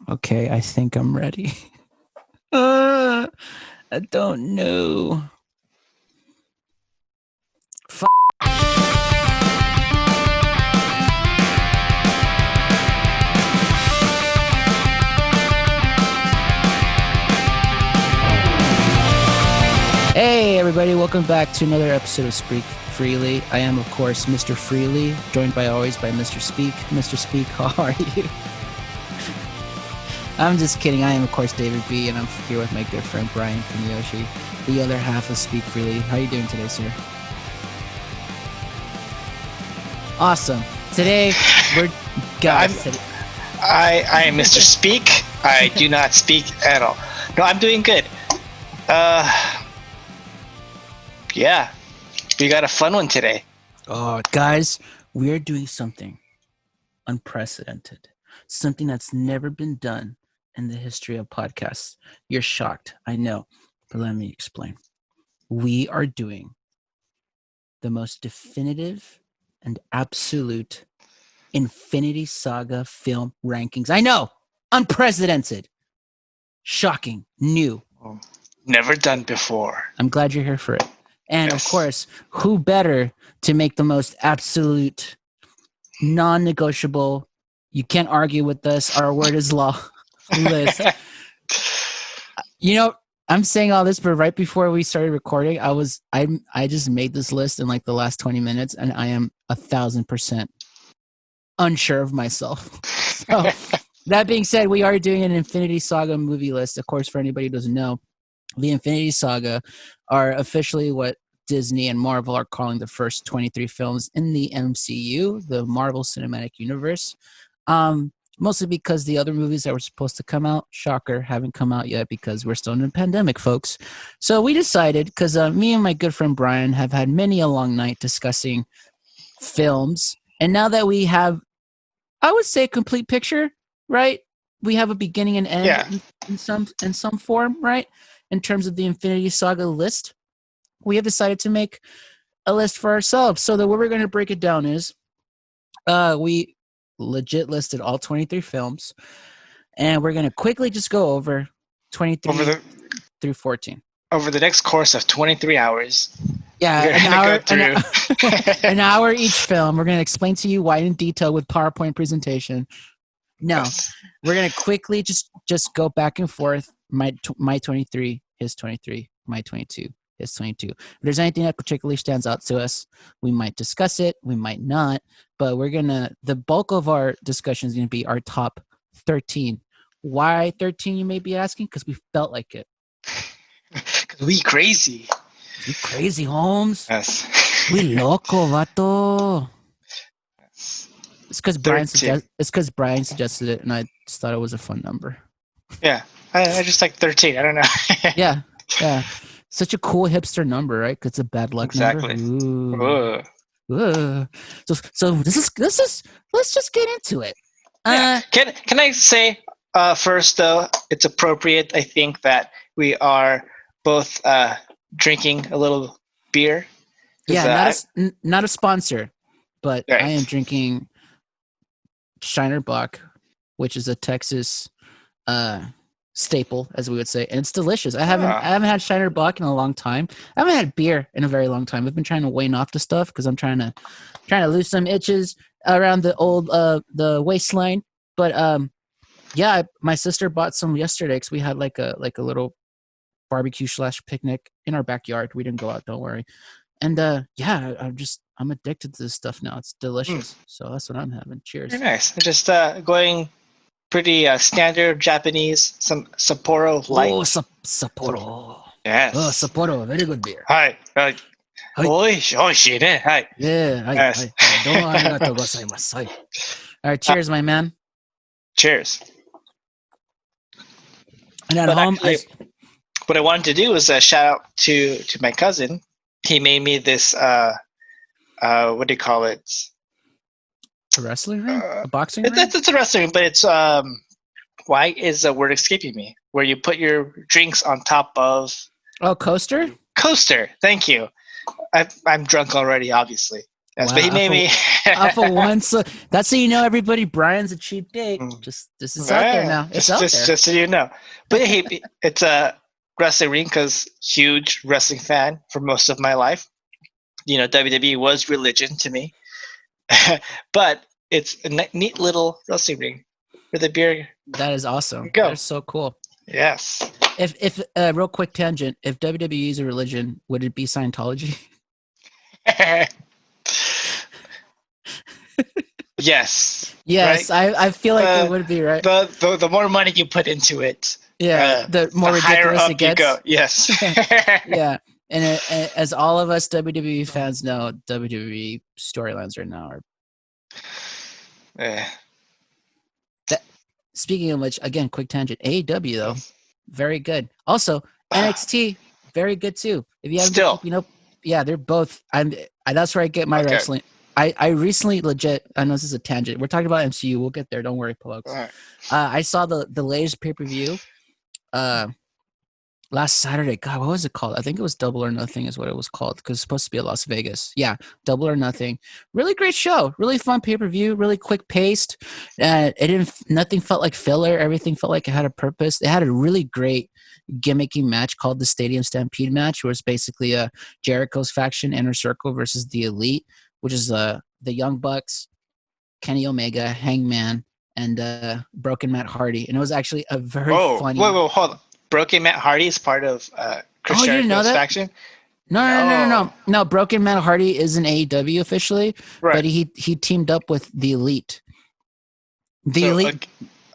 Okay, I think I'm ready. I don't know. Hey, everybody, welcome back to another episode of Speak Freely. I am, of course, Mr. Freely, joined by always by Mr. Speak. Mr. Speak, how are you? I'm just kidding. I am, of course, David B., and I'm here with my good friend Brian Finyoshi, the other half of Speak Freely. How are you doing today, sir? Awesome. Today, we're... I am Mr. Speak. I do not speak at all. No, I'm doing good. Yeah, we got a fun one today. Oh, guys, we're doing something unprecedented, something that's never been done in the history of podcasts. You're shocked, I know, but let me explain. We are doing the most definitive and absolute Infinity Saga film rankings. I know, unprecedented, shocking, new. Never done before. I'm glad you're here for it. And Yes. Of course, who better to make the most absolute, non-negotiable, you can't argue with us, our word is law list. You know, I'm saying all this, but right before we started recording, I just made this list in like the last 20 minutes, and I am 1,000% unsure of myself. So that being said, we are doing an Infinity Saga movie list. Of course, for anybody who doesn't know, the Infinity Saga are officially what Disney and Marvel are calling the first 23 films in the MCU, the Marvel Cinematic Universe. Mostly because the other movies that were supposed to come out, shocker, haven't come out yet because we're still in a pandemic, folks. So we decided, because me and my good friend Brian have had many a long night discussing films, and now that we have, I would say, a complete picture, right? We have a beginning and end in some form, right? In terms of the Infinity Saga list, we have decided to make a list for ourselves. So the way we're going to break it down is we legit listed all 23 films, and we're going to quickly just go over 23 through 14. Over the next course of 23 hours. Yeah, an hour each film. We're going to explain to you why in detail with PowerPoint presentation. No, yes. We're going to quickly just go back and forth. My 23, his 23, my 22, his 22. If there's anything that particularly stands out to us, we might discuss it, we might not, but the bulk of our discussion is going to be our top 13. Why 13, you may be asking? Because we felt like it. Because we crazy. We crazy, Holmes. Yes. We loco, vato. Yes. It's because Brian suggested it, and I just thought it was a fun number. Yeah, I just like 13. I don't know. Yeah. Such a cool hipster number, right? Because it's a bad luck number. Exactly. So this is. Let's just get into it. Yeah. Can I say first though? It's appropriate. I think that we are both drinking a little beer. Yeah, not a sponsor, but right. I am drinking Shiner Bock, which is a Texas staple, as we would say, and it's delicious. I haven't had Shiner Bock in a long time. I haven't had beer in a very long time. I've been trying to wane off the stuff because I'm trying to lose some itches around the old the waistline. But yeah, my sister bought some yesterday because we had like a little barbecue / picnic in our backyard. We didn't go out, don't worry. And yeah, I'm addicted to this stuff now. It's delicious. So that's what I'm having. Cheers. Very nice. Just going pretty standard Japanese, some Sapporo Light. Oh, Sapporo. Yes. Oh, Sapporo, very good beer. Hi. Oishii ne. Hi. Yeah. Yes. All right, cheers, my man. Cheers. And at home, what I wanted to do was shout out to my cousin. He made me this, what do you call it? A wrestling ring? A boxing ring? It's a wrestling ring, but it's, why is the word escaping me? Where you put your drinks on top of... Oh, coaster? Coaster, thank you. I'm drunk already, obviously. Yes, Wow, but he made me. Alpha One. So that's how you know, everybody. Brian's a cheap date. Just this is out there Yeah, now. It's out there. just so you know. But hey, it's a wrestling ring because huge wrestling fan for most of my life. You know, WWE was religion to me. But it's a neat little wrestling ring with a beer. That is awesome. Go. That is so cool. Yes. If real quick tangent, if WWE is a religion, would it be Scientology? Yes. Yes, Right? I feel like it would be, right? The more money you put into it, Yeah, the more the higher ridiculous up it gets. you go. Yes. Yeah, and as all of us WWE fans know, WWE storylines right now are. Eh, Speaking of which, again, quick tangent. AEW though, yes. very good. Also, NXT, very good too. If you haven't been Still. keeping up, yeah, they're both. That's where I get my Okay. wrestling. I recently legit. I know this is a tangent. We're talking about MCU. We'll get there. Don't worry, folks. All right. I saw the latest pay-per-view. Last Saturday. God, what was it called? I think it was Double or Nothing is what it was called because it's supposed to be at Las Vegas. Yeah, Double or Nothing. Really great show. Really fun pay-per-view. Really quick paced. Nothing felt like filler. Everything felt like it had a purpose. It had a really great gimmicky match called the Stadium Stampede match, where it's basically a Jericho's faction, Inner Circle versus the Elite, which is the Young Bucks, Kenny Omega, Hangman, and Broken Matt Hardy. And it was actually a very funny. Whoa, hold on. Broken Matt Hardy is part of Chris you didn't know Jericho's that? faction? No. Broken Matt Hardy is an AEW officially, Right. but he teamed up with the Elite.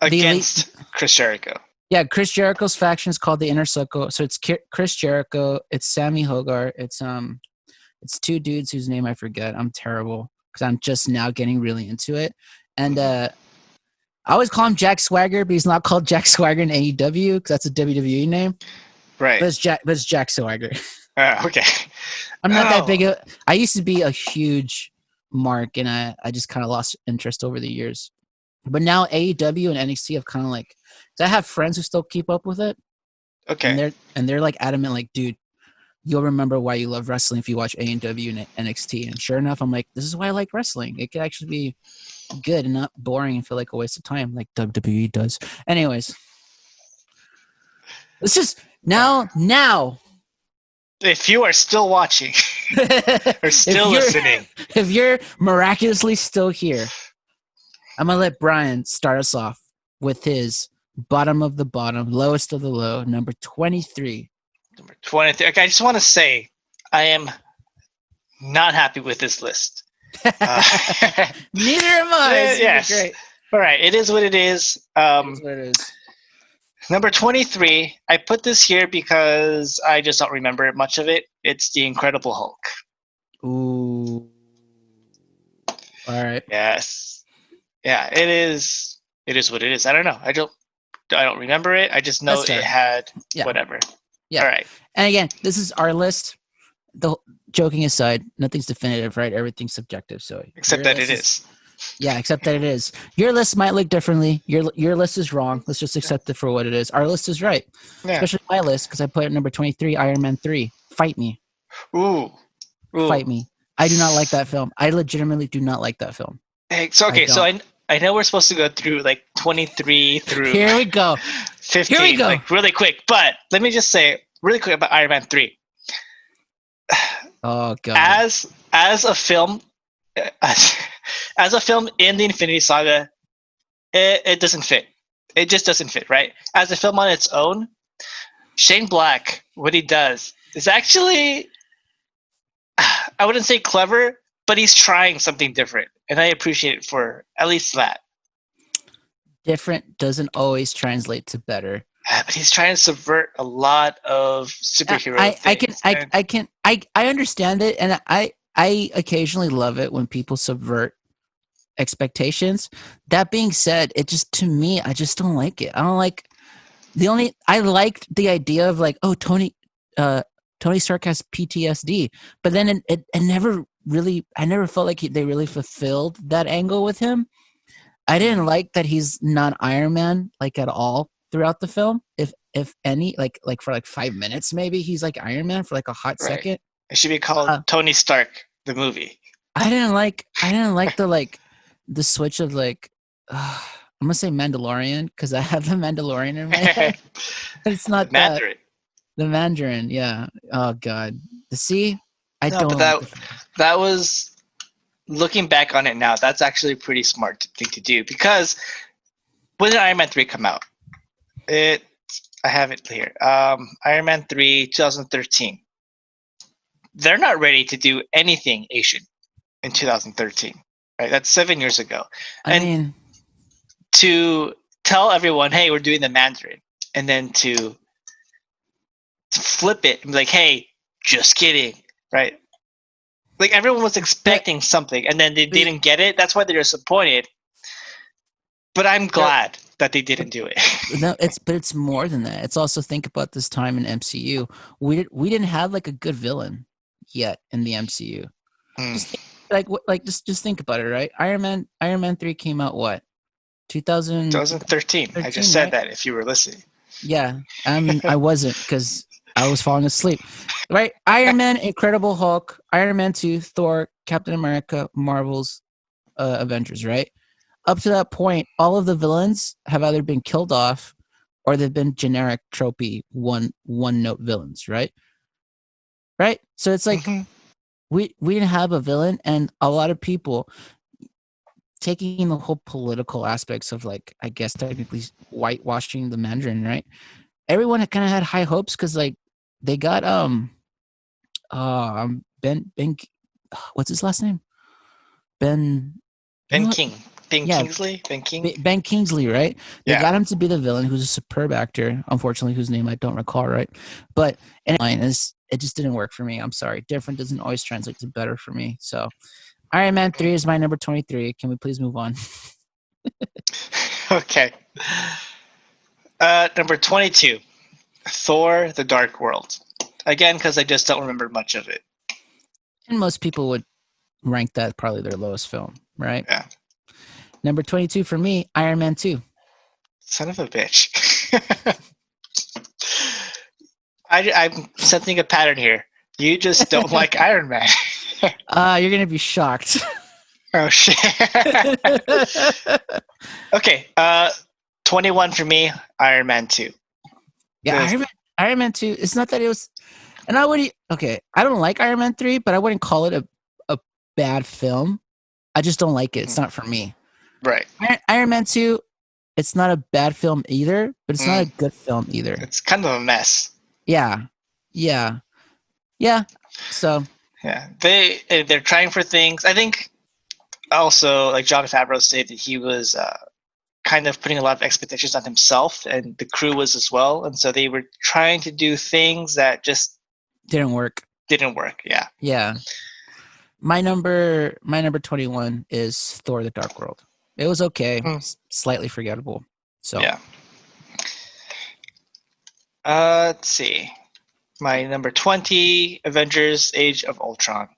Against Chris Jericho. Yeah, Chris Jericho's faction is called the Inner Circle. So it's Chris Jericho, it's Sammy Hagar, it's two dudes whose name I forget. I'm terrible because I'm just now getting really into it. And I always call him Jack Swagger, but he's not called Jack Swagger in AEW because that's a WWE name. Right. But it's Jack Swagger. Okay. I'm not that big. I used to be a huge mark, and I just kind of lost interest over the years. But now AEW and NXT have kind of like, cause I have friends who still keep up with it. Okay. And they're like adamant, like, dude, you'll remember why you love wrestling if you watch AEW and NXT. And sure enough, I'm like, this is why I like wrestling. It could actually be good and not boring and feel like a waste of time, like WWE does. Anyways, let's just now. If you are still watching or still listening, if you're miraculously still here, I'm gonna let Brian start us off with his bottom of the bottom, lowest of the low, number 23. Number 23. Okay, I just want to say I am not happy with this list. Neither am I. Yes. Great. All right. It is what it is. It is what it is. Number 23. I put this here because I just don't remember much of it. It's the Incredible Hulk. Ooh. All right. Yes. Yeah. It is. It is what it is. I don't know. I don't remember it. I just know it had whatever. Yeah. All right. And again, this is our list. The joking aside, nothing's definitive, right? Everything's subjective. So except that it is. Yeah, except that it is. Your list might look differently. Your list is wrong. Let's just accept it for what it is. Our list is right. Yeah. Especially my list, because I put it number 23, Iron Man 3. Fight me. Ooh. Fight me. I do not like that film. I legitimately do not like that film. Hey, so I know we're supposed to go through like 23 through Here we go. 15, Here we go. Like really quick. But let me just say really quick about Iron Man 3. Oh god. As a film as a film in the Infinity Saga, it doesn't fit. It just doesn't fit, right? As a film on its own, Shane Black, what he does is actually, I wouldn't say clever, but he's trying something different. And I appreciate it for at least that. Different doesn't always translate to better. But he's trying to subvert a lot of superhero things. I understand it, and I occasionally love it when people subvert expectations. That being said, it just, to me, I just don't like it. I don't like I liked the idea of like, oh, Tony Stark has PTSD, but then it never really, I never felt like they really fulfilled that angle with him. I didn't like that he's not Iron Man like at all throughout the film. If any, like for like 5 minutes maybe he's like Iron Man for like a hot second. It should be called Tony Stark the movie. I didn't like the switch of I'm gonna say Mandalorian because I have the Mandalorian in my head. It's not that. Mandarin. The Mandarin, yeah. Oh god. The sea, I No, but don't like the that was looking back on it now. That's actually a pretty smart thing to do because when did Iron Man 3 come out? I have it here. Iron Man 3, 2013. They're not ready to do anything Asian in 2013. Right? That's 7 years ago. I And mean, to tell everyone, hey, we're doing the Mandarin, and then to flip it and be like, hey, just kidding, right? Like everyone was but, expecting something, and then they but didn't get it. That's why they're disappointed. But I'm there- glad that they but didn't do it. no, it's more than that. It's also think about this time in MCU. We didn't have like a good villain yet in the MCU. Mm. Just think, just think about it, right? Iron Man 3 came out what? 2013. I just 2013, said right? that if you were listening. Yeah. I wasn't because I was falling asleep. Right? Iron Man, Incredible Hulk, Iron Man 2, Thor, Captain America, Marvel's Avengers, right? Up to that point, all of the villains have either been killed off or they've been generic tropey one note villains, right? Right? So it's like Mm-hmm. we didn't have a villain, and a lot of people taking the whole political aspects of like I guess technically whitewashing the Mandarin, right? Everyone kind of had high hopes because like they got Ben what's his last name? Ben you Ben know what? King. Ben Yeah, Kingsley? Ben King? Ben Kingsley, right? They Yeah. got him to be the villain, who's a superb actor, unfortunately, whose name I don't recall, right? But and line is it just didn't work for me. I'm sorry. Different doesn't always translate to better for me. So Iron Man 3 is my number 23. Can we please move on? Okay. Number 22. Thor: The Dark World. Again, because I just don't remember much of it. And most people would rank that probably their lowest film, right? Yeah. Number 22 for me, Iron Man 2. Son of a bitch. I'm sensing a pattern here. You just don't like Iron Man. You're gonna be shocked. Oh shit. Okay. 21 for me. Iron Man 2. Yeah, Iron Man 2. It's not that it was, and I wouldn't. Okay, I don't like Iron Man 3, but I wouldn't call it a bad film. I just don't like it. It's not for me. Right. Iron Man 2. It's not a bad film either, but it's not a good film either. It's kind of a mess. Yeah, yeah, yeah. So Yeah, they're trying for things. I think also like Jon Favreau said that he was kind of putting a lot of expectations on himself, and the crew was as well, and so they were trying to do things that just didn't work. didn't work. Yeah. Yeah. My number 21 is Thor: The Dark World. It was okay, slightly forgettable. So yeah. Let's see. My number 20, Avengers: Age of Ultron.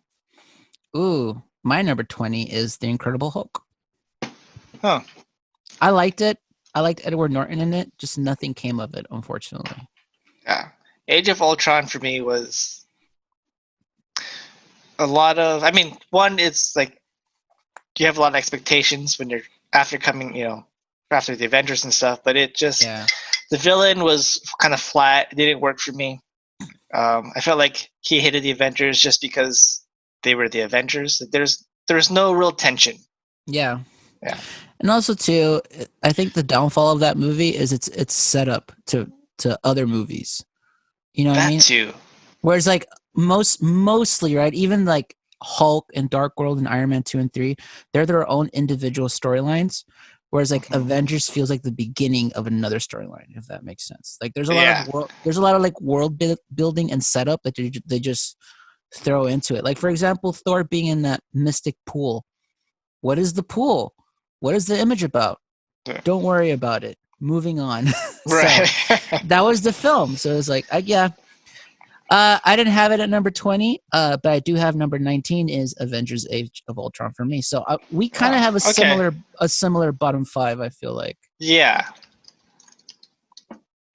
Ooh, my number 20 is The Incredible Hulk. Huh. I liked it. I liked Edward Norton in it. Just nothing came of it, unfortunately. Yeah. Age of Ultron for me was a lot of. I mean, one, it's like you have a lot of expectations when you're after coming, after the Avengers and stuff, but it just the villain was kind of flat. It didn't work for me. I felt like he hated the Avengers just because they were the Avengers. There's no real tension. Yeah. Yeah. And also too, I think the downfall of that movie is it's set up to other movies. You know what I mean? That too. Whereas like mostly, right, even like Hulk and Dark World and Iron Man 2 and 3, they're their own individual storylines. Whereas like Avengers feels like the beginning of another storyline, if that makes sense. Like there's a lot of like world building and setup that they just throw into it. Like for example, Thor being in that mystic pool. What is the pool? What is the image about? Yeah. Don't worry about it. Moving on. Right. That was the film. So it was like, yeah. I didn't have it at number 20, but I do have number 19 is Avengers: Age of Ultron for me. So we kind of have a similar bottom five, I feel like. Yeah.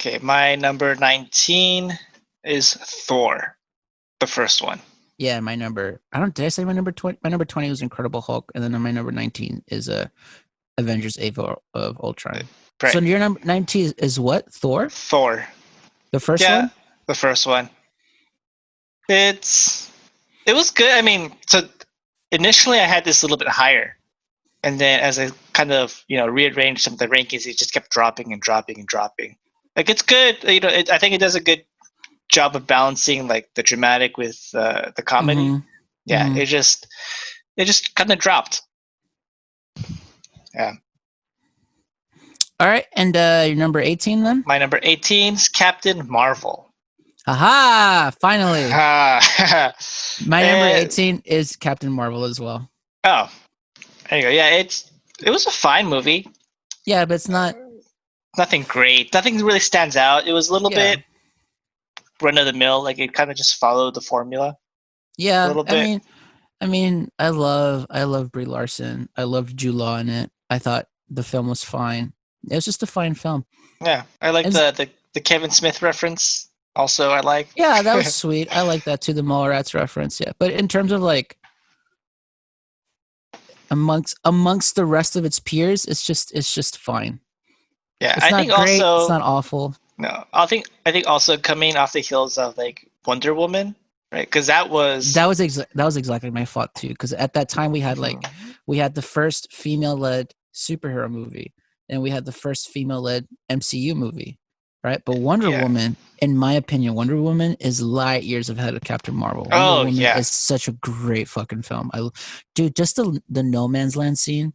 Okay, my number 19 is Thor, the first one. Yeah, my number. I don't. Did I say my number 20? My number 20 was Incredible Hulk, and then my number 19 is Avengers: Age of Ultron. So Right. your number 19 is what? Thor, Thor. the first Yeah, one. the first one. It's it was good. I mean, so initially I had this a little bit higher, and then as I kind of rearranged some of the rankings, it just kept dropping and dropping and dropping. Like it's good. I think it does a good job of balancing like the dramatic with the comedy. Mm-hmm. Yeah, Mm-hmm. it just kind of dropped. Yeah. All right, and your number 18 then. My number 18 is Captain Marvel. Aha! Finally, Ah, my number eh, 18 is Captain Marvel as well. oh, there you go. Yeah, it was a fine movie. Yeah, but it's not. Nothing great. Nothing really stands out. It was a little Yeah, bit run of the mill. Like it kind of just followed the formula a yeah. little bit. I love Brie Larson. I loved Jude Law in it. I thought the film was fine. It was just a fine film. Yeah, I like And the Kevin Smith reference. Also, I like. yeah, that was sweet. I like that too, the Mallrats reference. Yeah, but in terms of like amongst the rest of its peers, it's just fine. Yeah, It's I not think great. It's also not awful. no. I think also coming off the heels of like Wonder Woman, right? Because that was. That was exactly my thought too. Because at that time we had the first female led superhero movie, and we had the first female led MCU movie, right? But Wonder Yeah. Woman, in my opinion, Wonder Woman is light years ahead of Captain Marvel. Wonder Oh Woman yeah. is such a great fucking film. Dude, just the No Man's Land scene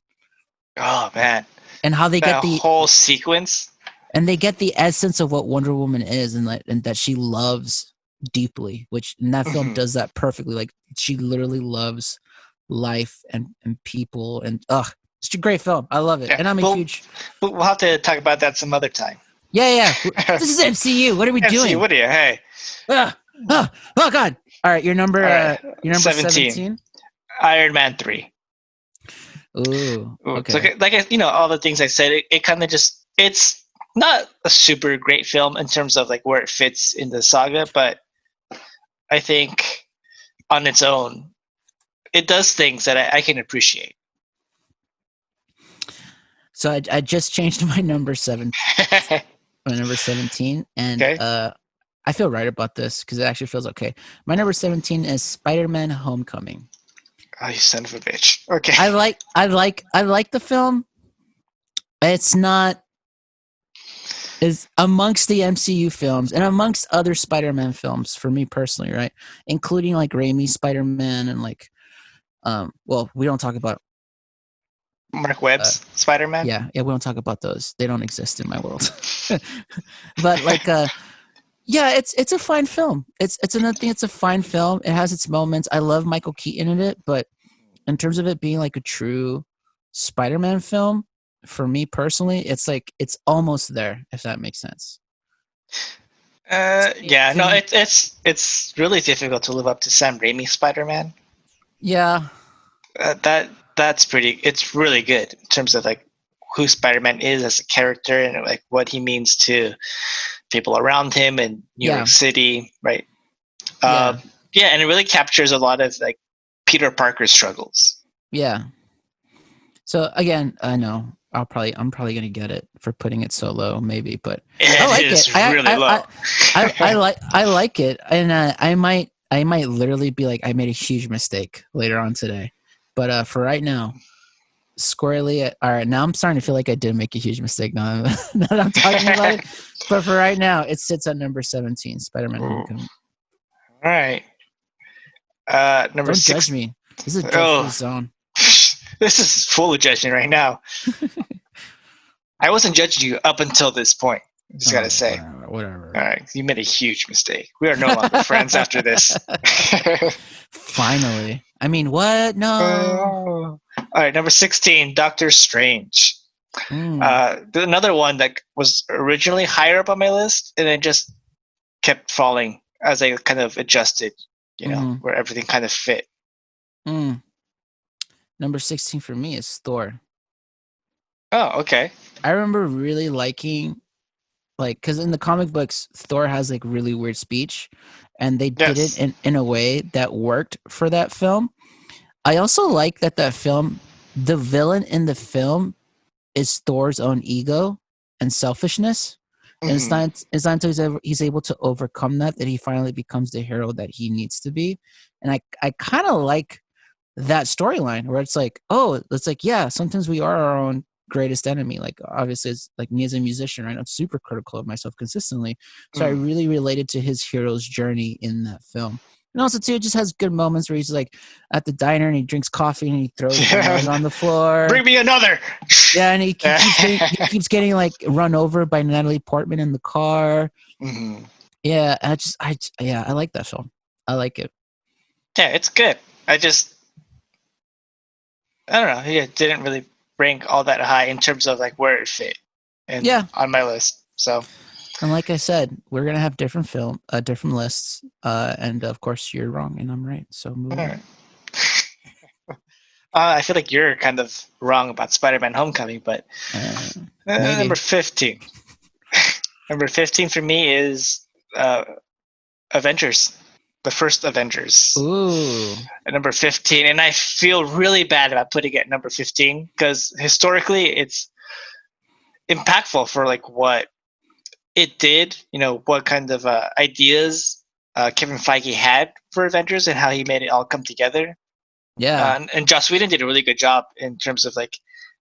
Oh man, and how they get that whole sequence. and they get the essence of what Wonder Woman is, and that she loves deeply, which in that film Mhm. does that perfectly. Like she literally loves life and people, and it's a great film. I love it, Yeah. and I'm a Well, huge we'll have to talk about that some other time. yeah. This is MCU. What are we MC, doing? what are you? Hey. Ah, oh God! All right, All right. your number 17. 17. Iron Man 3. Ooh, Ooh, so okay. all the things I said, it kind of just it's not a super great film in terms of like where it fits in the saga, but I think on its own, it does things that I can appreciate. So I just changed my number 7, my number 17, and Okay. I feel right about this because it actually feels okay. My number 17 is Spider-Man: Homecoming. Oh, you son of a bitch. Okay. I like the film. It's not is amongst the MCU films and amongst other Spider-Man films for me personally, right? Including like Raimi's Spider-Man and like well, we don't talk about Mark Webb's Spider-Man. yeah, we don't talk about those. They don't exist in my world. But like yeah, it's a fine film. It's another thing. It's a fine film. It has its moments. I love Michael Keaton in it, but in terms of it being like a true Spider-Man film, for me personally, it's like it's almost there. If that makes sense. Yeah, For no, me, it's really difficult to live up to Sam Raimi's Spider-Man. yeah, That's pretty. It's really good in terms of like who Spider-Man is as a character and like what he means to people around him in New yeah, York City, right? Uh, yeah, yeah, and it really captures a lot of like Peter Parker's struggles. yeah. So again, I know I'm probably gonna get it for putting it so low, maybe, but I It like it. is really low. I like it, and I might literally be like I made a huge mistake later on today, but for right now, squarely. All right, now I'm starting to feel like I did make a huge mistake. Now, now that I'm talking about it, but for right now, it sits at number 17, Spider-Man: All Homecoming. right. Number Don't judge six. me. This is a judge-free Oh, zone. this is full of judgment right now. I wasn't judging you up until this point. I just gotta say. Whatever. All right, you made a huge mistake. We are no longer friends after this. Finally. I mean, what? No. All right, number 16, Doctor Strange. Mm, Another one that was originally higher up on my list and then just kept falling as I kind of adjusted, mm, where everything kind of fit. mm. Number 16 for me is Thor. Oh, okay. I remember really liking like, because in the comic books, Thor has like really weird speech, and they did it Yes. in a way that worked for that film. I also like that film, the villain in the film is Thor's own ego and selfishness. And Hmm. it's not until he's able to overcome that he finally becomes the hero that he needs to be. And I kind of like that storyline where it's like, oh, it's like, yeah, sometimes we are our own greatest enemy. Like, obviously, it's like me as a musician, right? I'm super critical of myself consistently. So I Mm. really related to his hero's journey in that film. And also, too, it just has good moments where he's like at the diner and he drinks coffee and he throws the mug on the floor. Bring me another. Yeah, and he keeps getting like run over by Natalie Portman in the car. Hmm. Yeah, yeah, I like that film. I like it. Yeah, it's good. I don't know. It didn't really rank all that high in terms of like where it fit and Yeah, on my list. So and like I said, we're gonna have different lists, and of course you're wrong and I'm right. So all moving right. on. I feel like you're kind of wrong about Spider-Man: Homecoming, but Uh, number maybe. 15. Number 15 for me is uh, Avengers, the first Avengers. Ooh, At number 15, and I feel really bad about putting it at number 15 because historically it's impactful for like what it did, what kind of ideas Kevin Feige had for Avengers and how he made it all come together. yeah, And Joss Whedon did a really good job in terms of like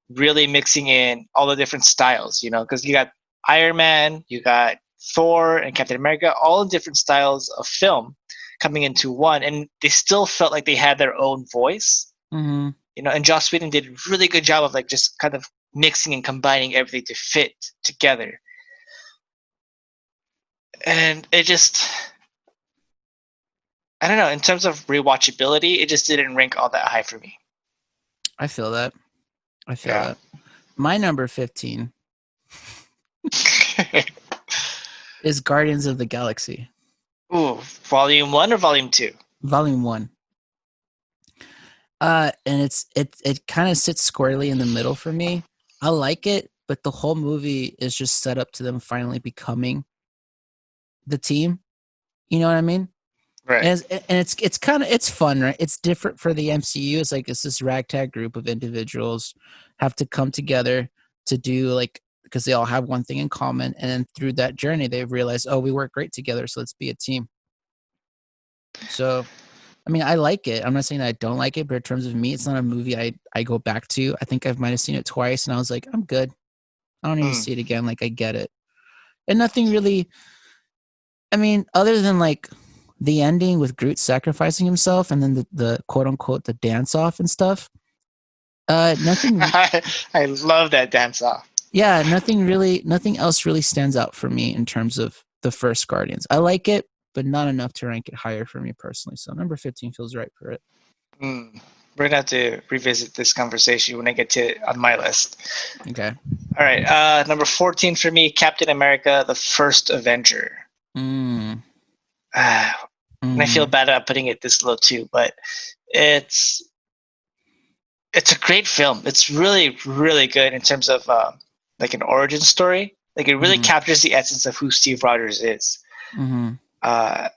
really mixing in all the different styles, because you got Iron Man, you got Thor and Captain America, all different styles of film coming into one, and they still felt like they had their own voice, mm-hmm. and Joss Whedon did a really good job of like just kind of mixing and combining everything to fit together. And it just, I don't know, in terms of rewatchability, it just didn't rank all that high for me. I feel that. Yeah. My number 15 is Guardians of the Galaxy, Ooh, volume 1 or volume 2? Volume 1. And it kind of sits squarely in the middle for me. I like it, but the whole movie is just set up to them finally becoming the team. You know what I mean? Right. And it's kind of it's fun, right? It's different for the MCU. It's like it's this ragtag group of individuals have to come together to do like, because they all have one thing in common, and then through that journey they've realized, oh, we work great together, so let's be a team. So I mean, I like it. I'm not saying that I don't like it, but in terms of me, it's not a movie I go back to. I think I might have seen it twice, and I was like, I'm good. I don't need to Mm. see it again. Like, I get it. And nothing really. I mean, other than like the ending with Groot sacrificing himself, and then the quote unquote the dance off and stuff. Nothing. I love that dance off. Yeah, nothing else really stands out for me in terms of the first Guardians. I like it, but not enough to rank it higher for me personally. So number 15 feels right for it. Mm. We're gonna have to revisit this conversation when I get to it on my list. Okay. All right, number 14 for me, Captain America: The First Avenger. Mm. And I feel Mm. bad about putting it this low too, but it's it's a great film. It's really really good in terms of like an origin story. Like it really Mm-hmm. captures the essence of who Steve Rogers is. Mm-hmm. Uh,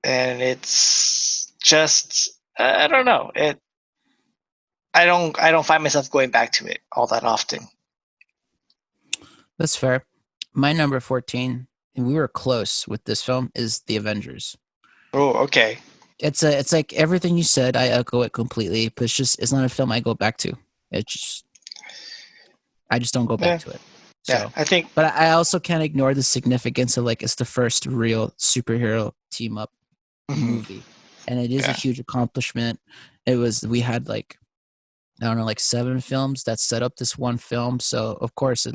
and it's just I don't know. I don't find myself going back to it all that often. That's fair. My number 14, and we were close with this film, is The Avengers. Oh, okay. It's like everything you said, I echo it completely, but it's not a film I go back to. I just don't go back Yeah, to it. yeah. So, I think. but I also can't ignore the significance of like it's the first real superhero team up Mhm, movie, and it is a yeah. huge accomplishment. We had like, I don't know, like 7 films that set up this one film. So of course it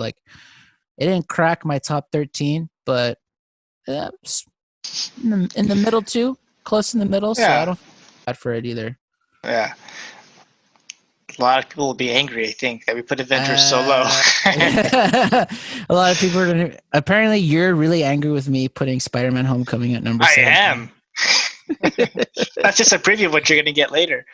didn't crack my top 13, but it's in the middle too, close in the middle. So I Yeah, don't feel bad for it either. yeah. A lot of people will be angry, I think, that we put Avengers so low. Uh, a lot of people are gonna. Apparently, you're really angry with me putting Spider-Man: Homecoming at number I 17. am. That's just a preview of what you're going to get later.